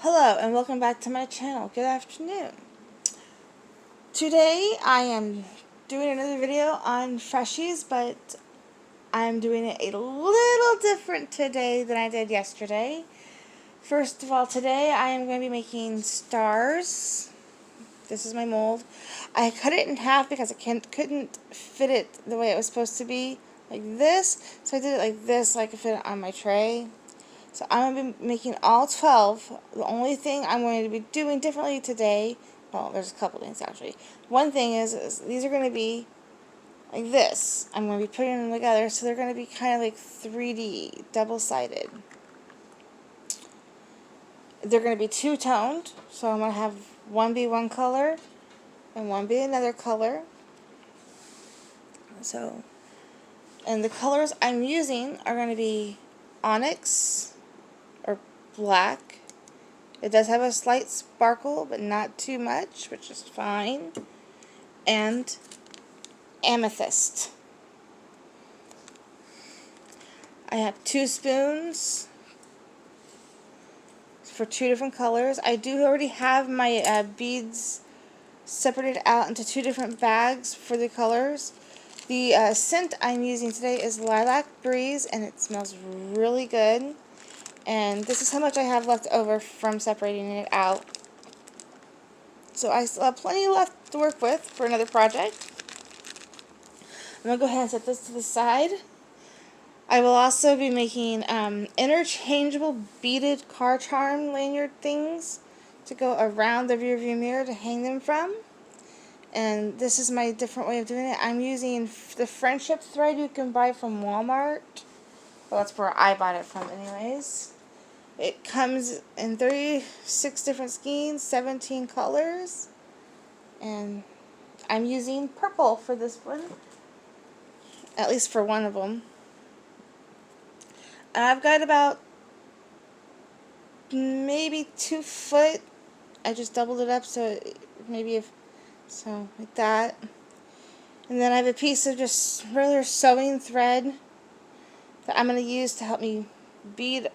Hello and welcome back to my channel. Good afternoon. Today I am doing another video on freshies, but I'm doing it a little different today than I did yesterday. First of all, today I am going to be making stars. This is my mold. I cut it in half because I couldn't fit it the way it was supposed to be, like this. So I did it like this so I could fit it on my tray. So I'm going to be making all 12. The only thing I'm going to be doing differently today, well, there's a couple things actually. One thing is these are going to be like this. I'm going to be putting them together so they're going to be kind of like 3D, double-sided. They're going to be two-toned, so I'm going to have one be one color and one be another color. So, and the colors I'm using are going to be onyx, or black. It does have a slight sparkle, but not too much, which is fine. And amethyst. I have 2 spoons for 2 different colors. I do already have my beads separated out into 2 different bags for the colors. The scent I'm using today is Lilac Breeze, and it smells really good. And this is how much I have left over from separating it out. So I still have plenty left to work with for another project. I'm going to go ahead and set this to the side. I will also be making interchangeable beaded car charm lanyard things to go around the rear view mirror to hang them from. And this is my different way of doing it. I'm using the friendship thread you can buy from Walmart. Well, that's where I bought it from anyways. It comes in 36 different skeins, 17 colors. And I'm using purple for this one. At least for one of them. And I've got about maybe 2 foot. I just doubled it up so so like that. And then I have a piece of just regular sewing thread that I'm going to use to help me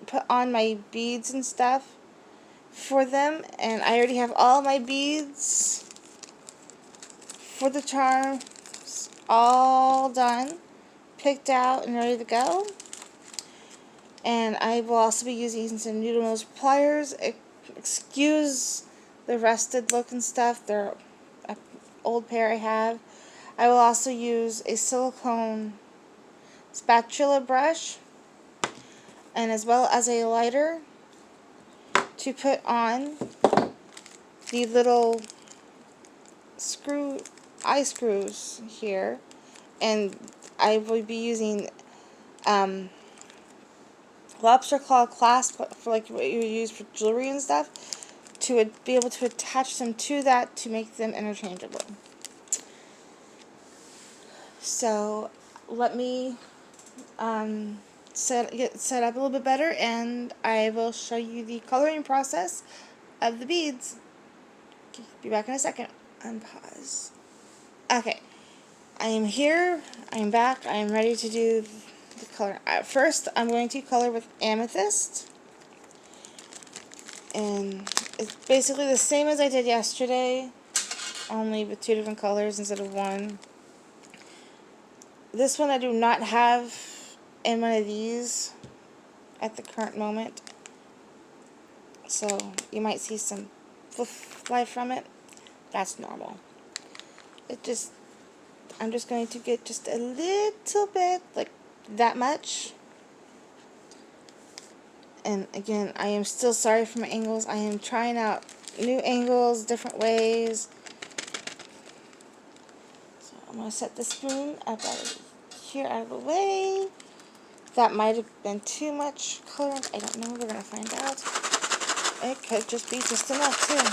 put on my beads and stuff for them. And I already have all my beads for the charm all done, picked out and ready to go. And I will also be using some needle nose pliers. Excuse the rusted look and stuff. They're an old pair I have. I will also use a silicone spatula brush, and as well as a lighter to put on the little eye screws here. And I will be using lobster claw clasp for like what you use for jewelry and stuff to be able to attach them to that to make them interchangeable. So let me get set up a little bit better, and I will show you the coloring process of the beads. Be back in a second. Unpause. Okay, I am here. I am back. I am ready to do the color. First, I'm going to color with amethyst, and it's basically the same as I did yesterday, only with 2 different colors instead of 1. This one I do not have in one of these at the current moment, so you might see some fly from it. That's normal. I'm just going to get just a little bit, like that much. And again, I am still sorry for my angles. I am trying out new angles, different ways. So I'm going to set the spoon up out of here, out of the way. That might have been too much color. I don't know. We're going to find out. It could just be just enough too.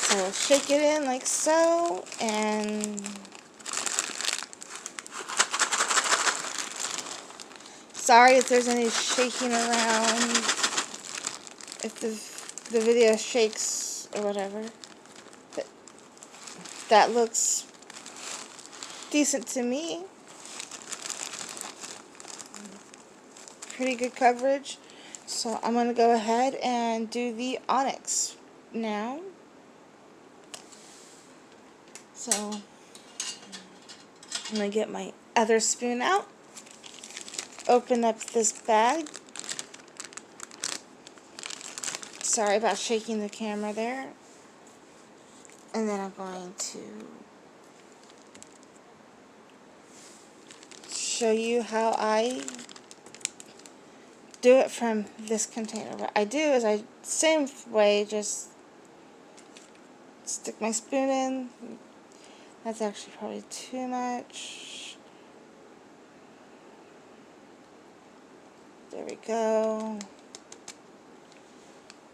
So shake it in like so, and sorry if there's any shaking around, if the video shakes or whatever, but that looks decent to me. Pretty good coverage. So I'm going to go ahead and do the onyx now. So I'm going to get my other spoon out, open up this bag. Sorry about shaking the camera there. And then I'm going to show you how I do it from this container. What I do is same way, just stick my spoon in. That's actually probably too much. There we go.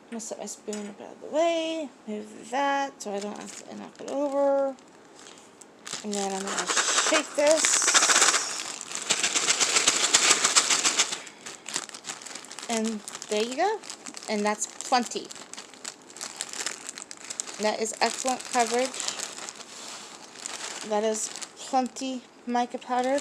I'm going to set my spoon up out of the way, move that so I don't have to knock it over. And then I'm going to shake this. And there you go. And that's plenty. That is excellent coverage. That is plenty mica powder.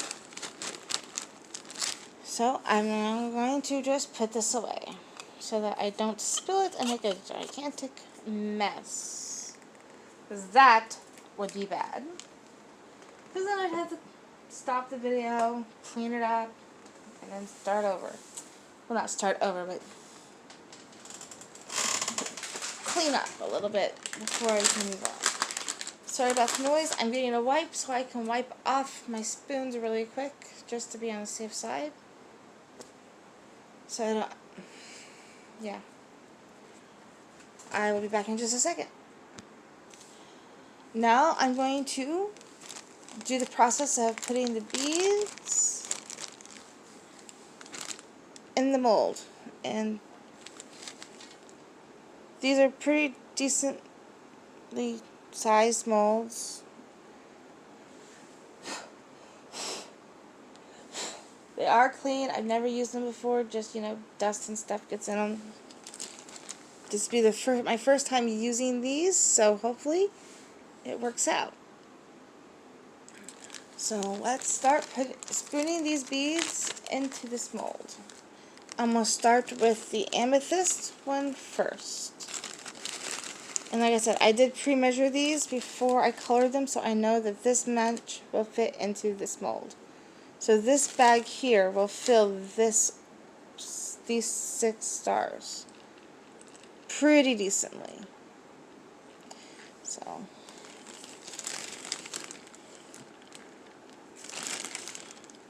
So I'm now going to just put this away so that I don't spill it and make a gigantic mess. Because that would be bad. Because then I'd have to stop the video, clean it up, and then start over. Well, not start over, but clean up a little bit before I can move on. Sorry about the noise. I'm getting a wipe so I can wipe off my spoons really quick, just to be on the safe side. So I don't, yeah. I will be back in just a second. Now I'm going to do the process of putting the beads in the mold. And these are pretty decently sized molds. They are clean. I've never used them before. Just, you know, dust and stuff gets in them. This will be my first time using these, so hopefully it works out. So let's start spooning these beads into this mold. I'm going to start with the amethyst one first. And like I said, I did pre-measure these before I colored them, so I know that this match will fit into this mold. So this bag here will fill these 6 stars pretty decently. So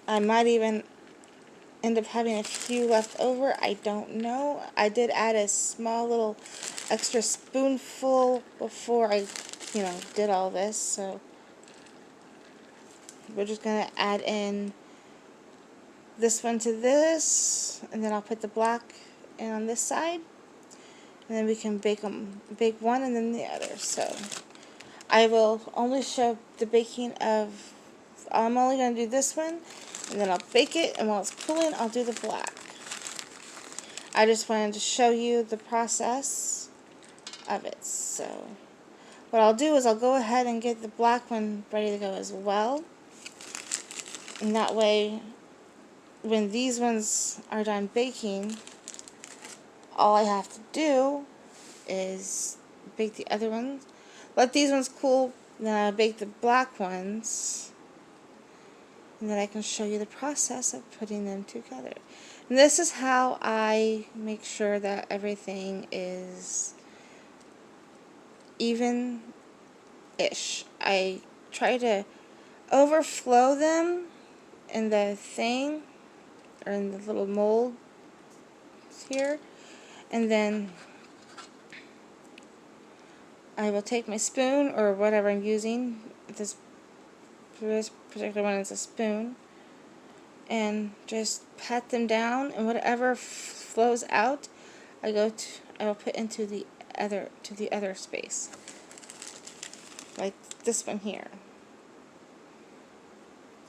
I might even end up having a few left over. I don't know. I did add a small little extra spoonful before I, you know, did all this. So we're just going to add in this one to this, and then I'll put the black in on this side, and then we can bake one and then the other. So I will only show the baking of, I'm only going to do this one, and then I'll bake it, and while it's cooling I'll do the black. I just wanted to show you the process of it. So what I'll do is I'll go ahead and get the black one ready to go as well, and that way when these ones are done baking, all I have to do is bake the other ones, let these ones cool, then I'll bake the black ones, and then I can show you the process of putting them together. And this is how I make sure that everything is even-ish. I try to overflow them in the thing, or in the little mold here, and then I will take my spoon or whatever I'm using. This particular one is a spoon, and just pat them down, and whatever flows out, I will put into the other space, like this one here.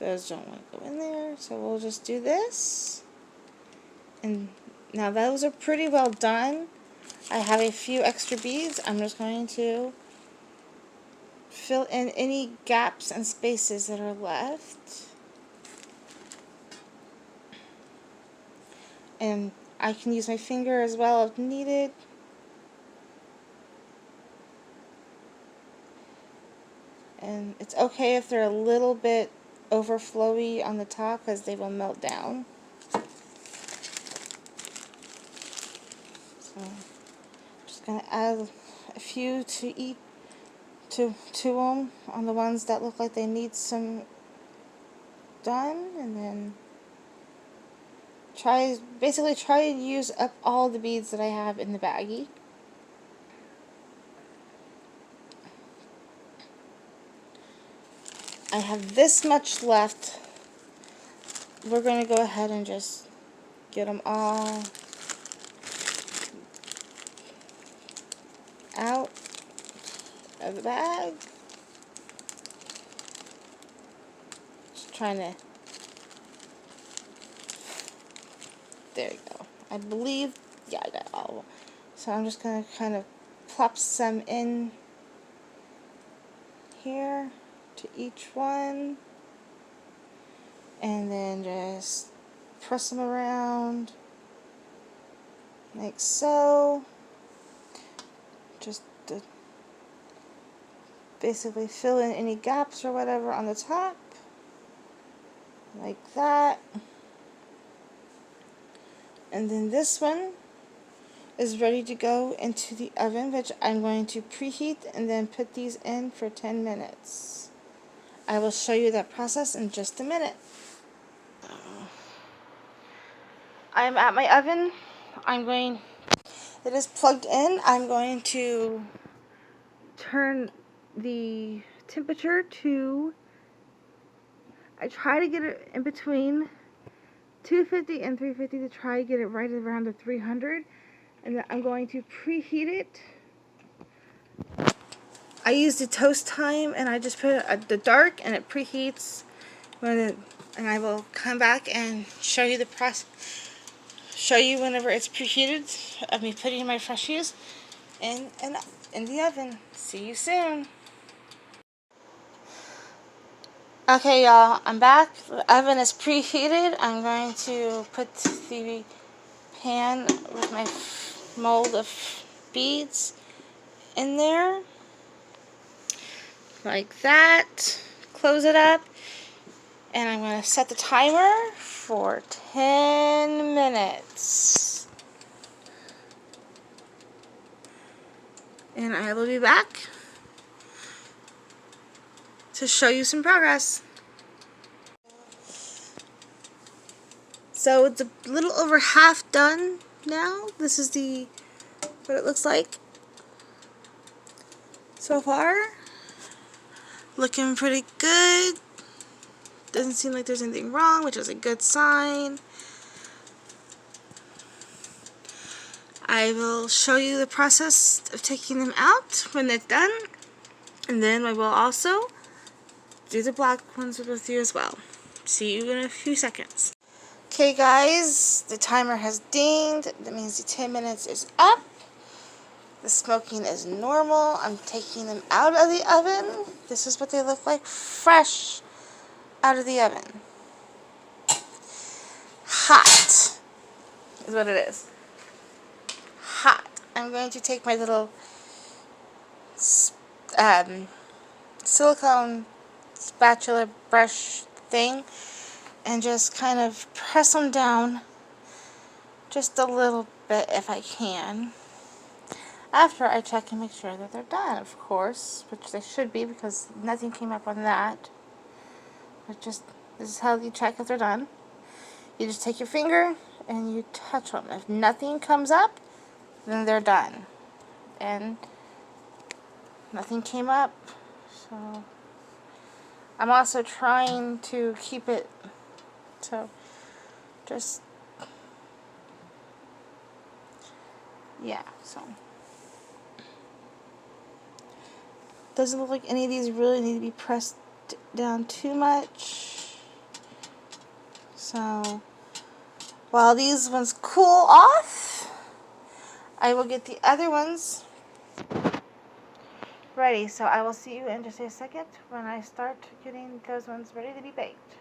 Those don't want to go in there, so we'll just do this. And now those are pretty well done. I have a few extra beads. I'm just going to fill in any gaps and spaces that are left. And I can use my finger as well if needed. And it's okay if they're a little bit overflowy on the top because they will melt down. So I'm just going to add a few to them on the ones that look like they need some done, and then basically try and use up all the beads that I have in the baggie. I have this much left. We're going to go ahead and just get them all out of the bag. Just trying to, there you go. I believe, yeah, I got all of them. So I'm just going to kind of plop some in here to each one, and then just press them around like so, just to basically fill in any gaps or whatever on the top, like that. And then this one is ready to go into the oven, which I'm going to preheat and then put these in for 10 minutes. I will show you that process in just a minute. I'm at my oven. It is plugged in. I'm going to turn the temperature to, I try to get it in between 250 and 350 to try to get it right around the 300. And then I'm going to preheat it. I use the toast time, and I just put it at the dark, and it preheats. And I will come back and show you the process. Show you whenever it's preheated of me putting my freshies in the oven. See you soon. Okay, y'all, I'm back. The oven is preheated. I'm going to put the pan with my mold of beads in there, like that. Close it up, and I'm going to set the timer for 10 minutes. And I will be back to show you some progress. So it's a little over half done now. This is what it looks like so far. Looking pretty good. Doesn't seem like there's anything wrong, which is a good sign. I will show you the process of taking them out when it's done, and then I will also do the black ones with you as well. See you in a few seconds. Okay guys, the timer has dinged. That means the 10 minutes is up. The smoking is normal. I'm taking them out of the oven. This is what they look like fresh out of the oven. Hot is what it is. Hot. I'm going to take my little silicone spatula brush thing and just kind of press them down just a little bit if I can. After I check and make sure that they're done, of course, which they should be because nothing came up on that. But this is how you check if they're done. You just take your finger and you touch them. If nothing comes up, then they're done. And nothing came up, so I'm also trying to keep it so just, yeah, so doesn't look like any of these really need to be pressed down too much. So while these ones cool off, I will get the other ones ready. So I will see you in just a second when I start getting those ones ready to be baked.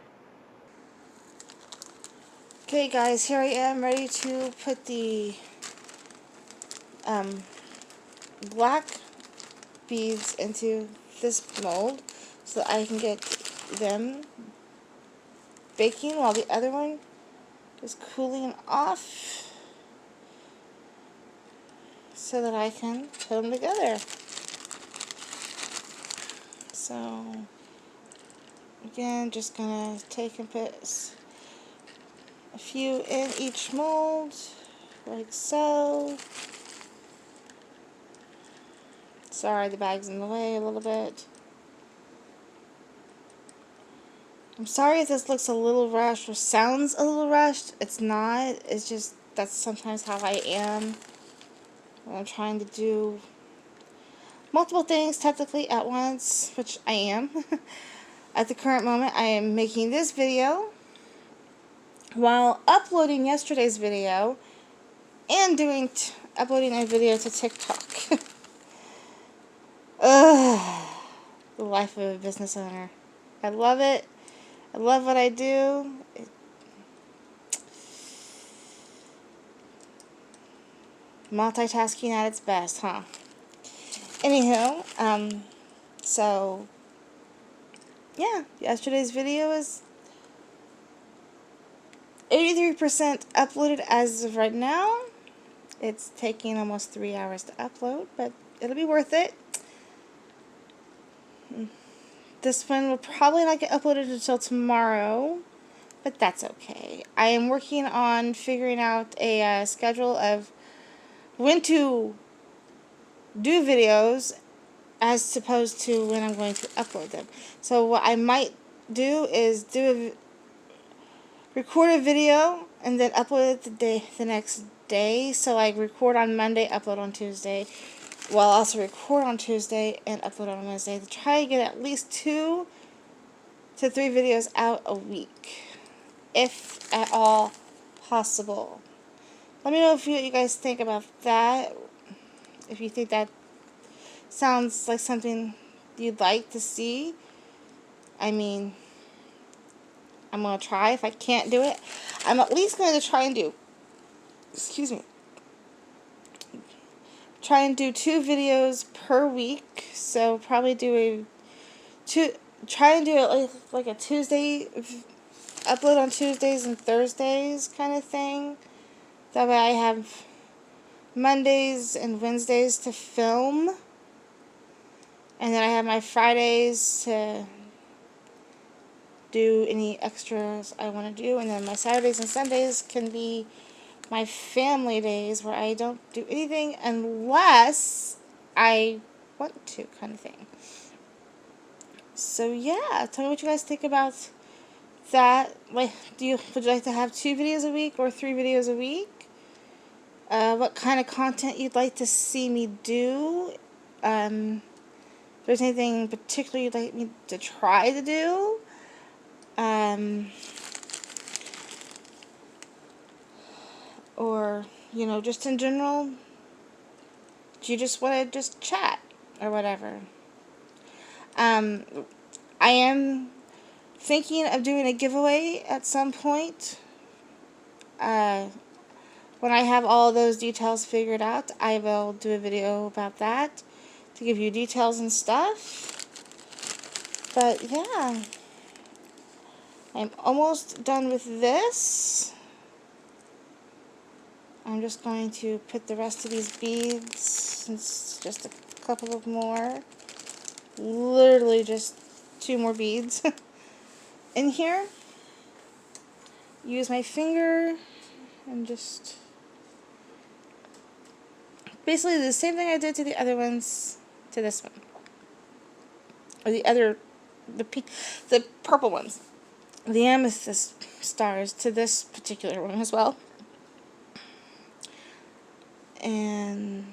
Okay guys, here I am ready to put the black beads into this mold so that I can get them baking while the other one is cooling off so that I can put them together. So again, just gonna take and put a few in each mold like so. Sorry, the bag's in the way a little bit. I'm sorry if this looks a little rushed or sounds a little rushed. It's not. It's just that's sometimes how I am when I'm trying to do multiple things technically at once, which I am. At the current moment, I am making this video while uploading yesterday's video and uploading a video to TikTok. Ugh, the life of a business owner. I love it. I love what I do. Multitasking at its best, huh? Anywho, so yeah, yesterday's video is 83% uploaded as of right now. It's taking almost 3 hours to upload, but it'll be worth it. This one will probably not get uploaded until tomorrow, but that's okay. I am working on figuring out a schedule of when to do videos as opposed to when I'm going to upload them. So what I might do is record a video and then upload it the next day. So like record on Monday, upload on Tuesday. Well, also record on Tuesday and upload on Wednesday to try to get at least 2 to 3 videos out a week, if at all possible. Let me know what you guys think about that. If you think that sounds like something you'd like to see. I mean, I'm going to try. If I can't do it, I'm at least going to try and do, try and do 2 videos per week. So probably try and do it like a Tuesday, upload on Tuesdays and Thursdays kind of thing. That way I have Mondays and Wednesdays to film. And then I have my Fridays to do any extras I want to do. And then my Saturdays and Sundays can be my family days where I don't do anything unless I want to, kind of thing. So yeah, tell me what you guys think about that. Like, would you like to have 2 videos a week or 3 videos a week? What kind of content you'd like to see me do? If there's anything particular you'd like me to try to do? Or, just in general, do you just want to just chat or whatever? I am thinking of doing a giveaway at some point. When I have all those details figured out, I will do a video about that to give you details and stuff. But yeah, I'm almost done with this. I'm just going to put the rest of these beads, it's just a couple of more, literally just 2 more beads in here. Use my finger and just basically the same thing I did to the other ones to this one, or the purple ones, the amethyst stars to this particular one as well. And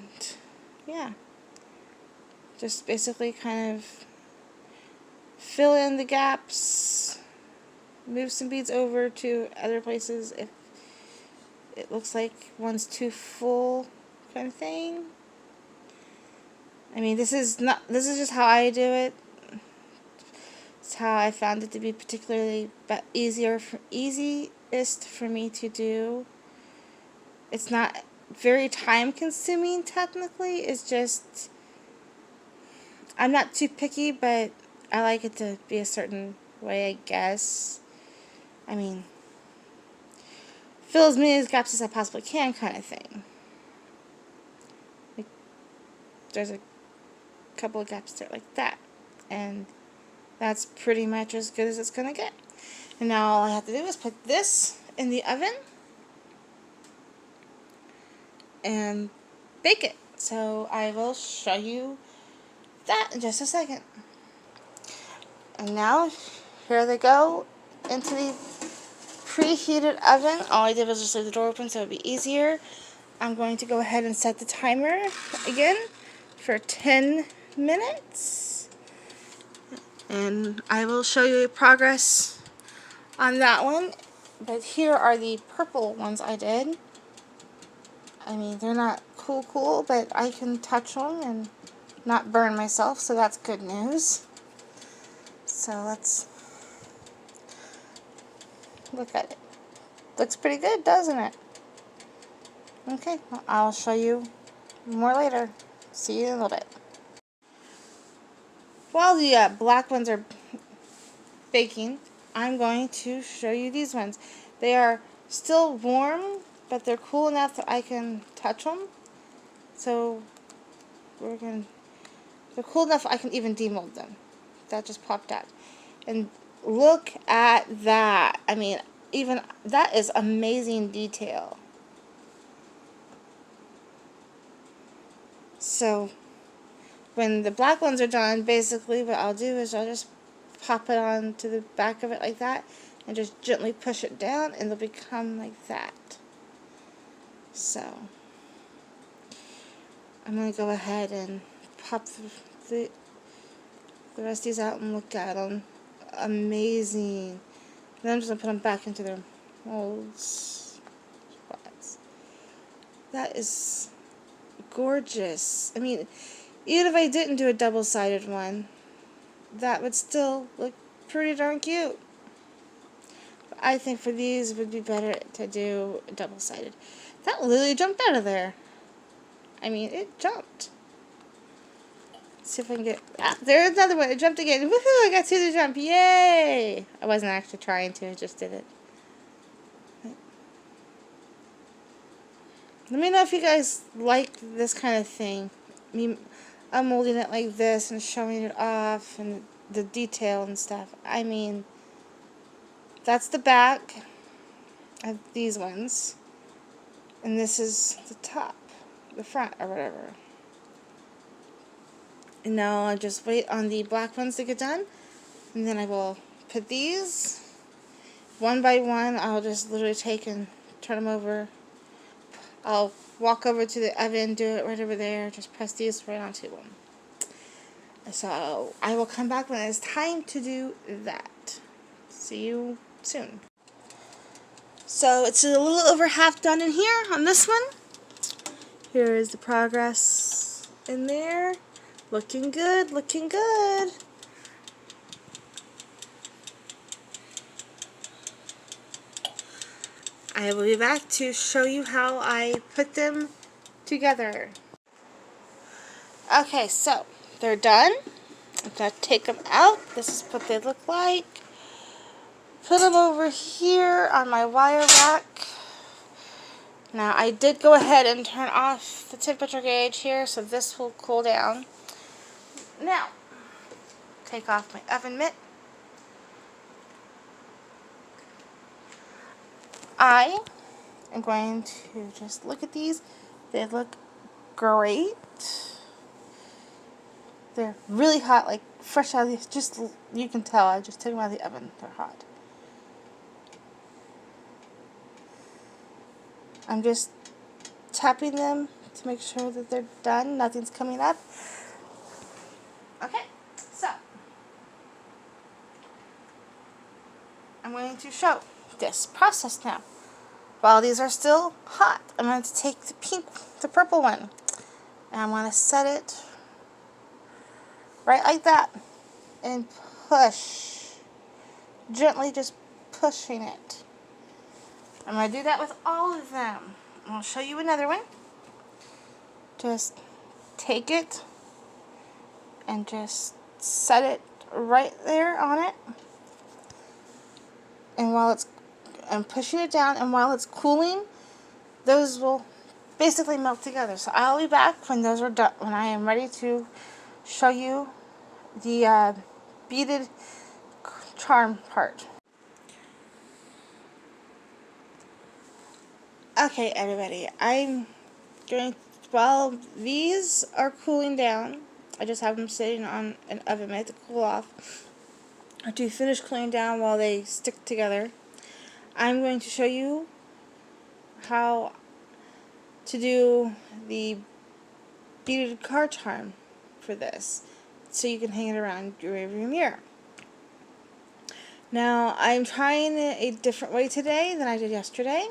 yeah, just basically kind of fill in the gaps, move some beads over to other places if it looks like one's too full, kind of thing. I mean, this is just how I do it. It's how I found it to be particularly easy quickest for me to do. It's not very time consuming technically. It's just, I'm not too picky, but I like it to be a certain way, I guess. I mean, fill as many gaps as I possibly can kind of thing. Like, there's a couple of gaps there like that. And that's pretty much as good as it's going to get. And now all I have to do is put this in the oven and bake it. So I will show you that in just a second. And now here they go into the preheated oven. All I did was just leave the door open so it would be easier. I'm going to go ahead and set the timer again for 10 minutes. And I will show you progress on that one. But here are the purple ones I did. I mean, they're not cool, but I can touch them and not burn myself, so that's good news. So let's look at it. Looks pretty good, doesn't it? Okay, well, I'll show you more later. See you in a little bit. While the black ones are baking, I'm going to show you these ones. They are still warm, but they're cool enough that I can touch them. So they're cool enough I can even demold them. That just popped out. And look at that. I mean, even that is amazing detail. So when the black ones are done, basically what I'll do is I'll just pop it onto the back of it like that and just gently push it down and they'll become like that. So I'm going to go ahead and pop the rest of these out and look at them. Amazing. Then I'm just going to put them back into their molds. That is gorgeous. I mean, even if I didn't do a double-sided one, that would still look pretty darn cute. But I think for these it would be better to do double-sided. That literally jumped out of there. I mean, it jumped. Let's see if I can get... Ah, there's another one. It jumped again. Woohoo! I got two to jump. Yay! I wasn't actually trying to. I just did it. Let me know if you guys like this kind of thing. I'm molding it like this and showing it off and the detail and stuff. I mean, that's the back of these ones. And this is the top, the front or whatever. And now I'll just wait on the black ones to get done. And then I will put these one by one. I'll just literally take and turn them over. I'll walk over to the oven, do it right over there, just press these right onto them. So I will come back when it's time to do that. See you soon. So it's a little over half done in here on this one. Here is the progress in there. Looking good, looking good. I will be back to show you how I put them together. Okay, so they're done. I'm going to take them out. This is what they look like. Put them over here on my wire rack. Now, I did go ahead and turn off the temperature gauge here, so this will cool down. Now, take off my oven mitt. I am going to just look at these. They look great. They're really hot, like fresh out of the, just, you can tell, I just took them out of the oven. They're hot. I'm just tapping them to make sure that they're done. Nothing's coming up. Okay, so I'm going to show this process now. While these are still hot, I'm going to take the purple one, and I'm going to set it right like that and push, gently just pushing it. I'm going to do that with all of them. I'll show you another one. Just take it and just set it right there on it. And I'm pushing it down, and while it's cooling, those will basically melt together. So I'll be back when those are done, when I am ready to show you the beaded charm part. Okay, everybody, while these are cooling down, I just have them sitting on an oven mitt to cool off. To finish cooling down while they stick together, I'm going to show you how to do the beaded car charm for this, so you can hang it around your rearview mirror. Now, I'm trying it a different way today than I did yesterday.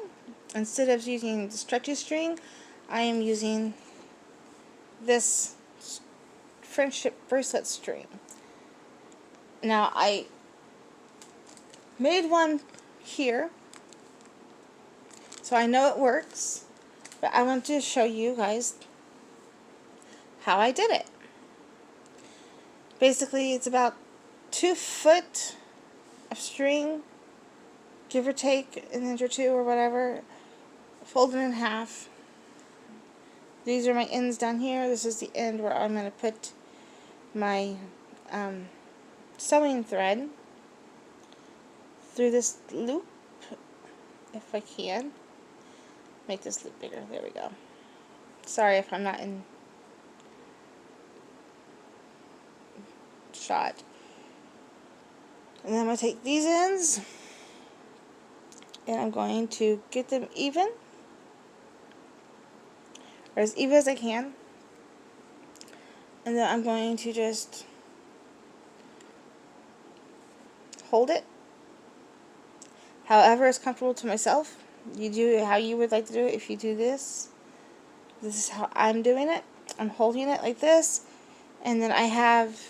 Instead of using the stretchy string, I am using this friendship bracelet string. Now, I made one here, so I know it works, but I want to show you guys how I did it. Basically, it's about 2 foot of string, give or take an inch or two or whatever, folded in half. These are my ends down here. This is the end where I'm going to put my sewing thread through this loop, if I can. Make this loop bigger. There we go. Sorry if I'm not in shot. And then I'm going to take these ends and I'm going to get them even, or as even as I can. And then I'm going to just hold it however is comfortable to myself. You do it how you would like to do it. If you do this, this is how I'm doing it. I'm holding it like this, and then I have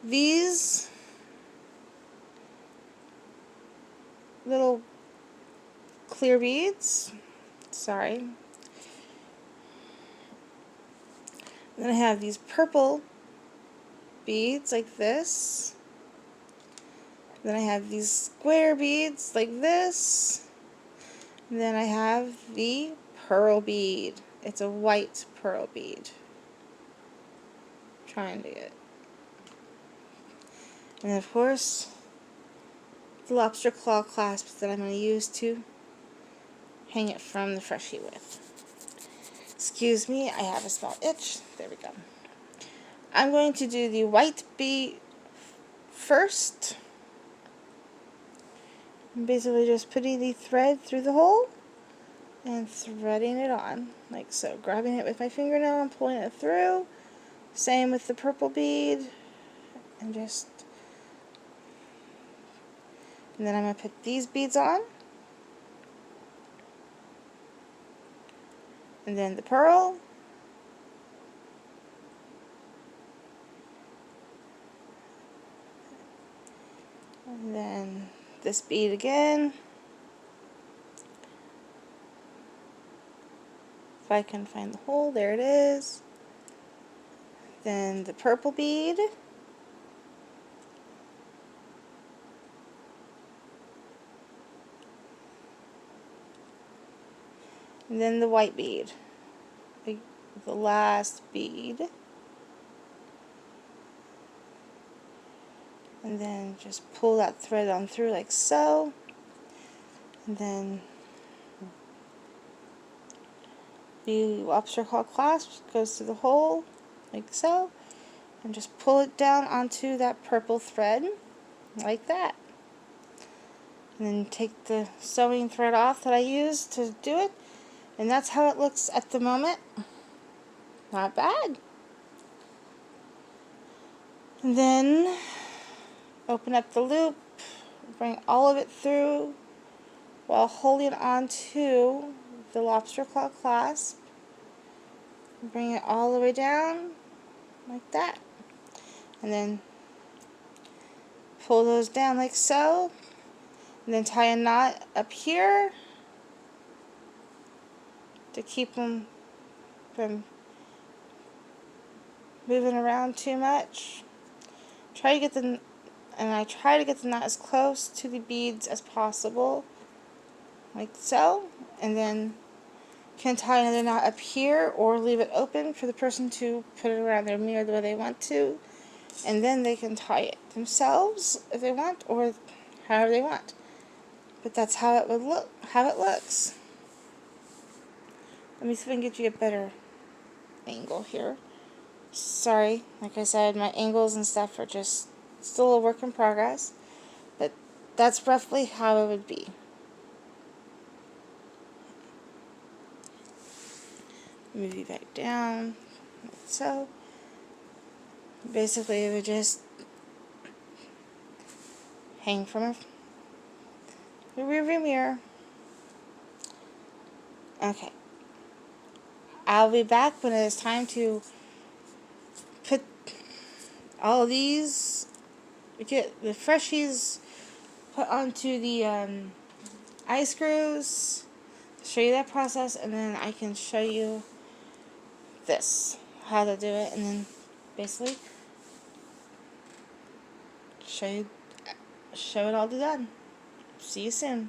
these little clear beads. Sorry. Then I have these purple beads like this. Then I have these square beads like this. And then I have the pearl bead. It's a white pearl bead. Trying to get. And then of course, the lobster claw clasps that I'm going to use to hang it from the freshie with. Excuse me, I have a small itch. There we go. I'm going to do the white bead first. I'm basically just putting the thread through the hole and threading it on, like so. Grabbing it with my fingernail and pulling it through. Same with the purple bead. And then I'm going to put these beads on. And then the pearl. And then this bead again. If I can find the hole, there it is. Then the purple bead. And then the white bead. The last bead. And then just pull that thread on through like so. And then the lobster claw clasp goes through the hole like so. And just pull it down onto that purple thread like that. And then take the sewing thread off that I used to do it. And that's how it looks at the moment. Not bad. And then open up the loop, bring all of it through while holding on to the lobster claw clasp. Bring it all the way down like that. And then pull those down like so. And then tie a knot up here to keep them from moving around too much. I try to get the knot as close to the beads as possible, like so, and then can tie another knot up here or leave it open for the person to put it around their mirror the way they want to, and then they can tie it themselves if they want, or however they want. But that's how it would look, how it looks. Let me see if I can get you a better angle here. Sorry, like I said, my angles and stuff are just still a work in progress, but that's roughly how it would be. Move you back down, like so. Basically, it would just hang from the rearview mirror. Okay. I'll be back when it is time to put all of these, get the freshies put onto the eye screws, show you that process, and then I can show you this, how to do it, and then basically show it all done. See you soon.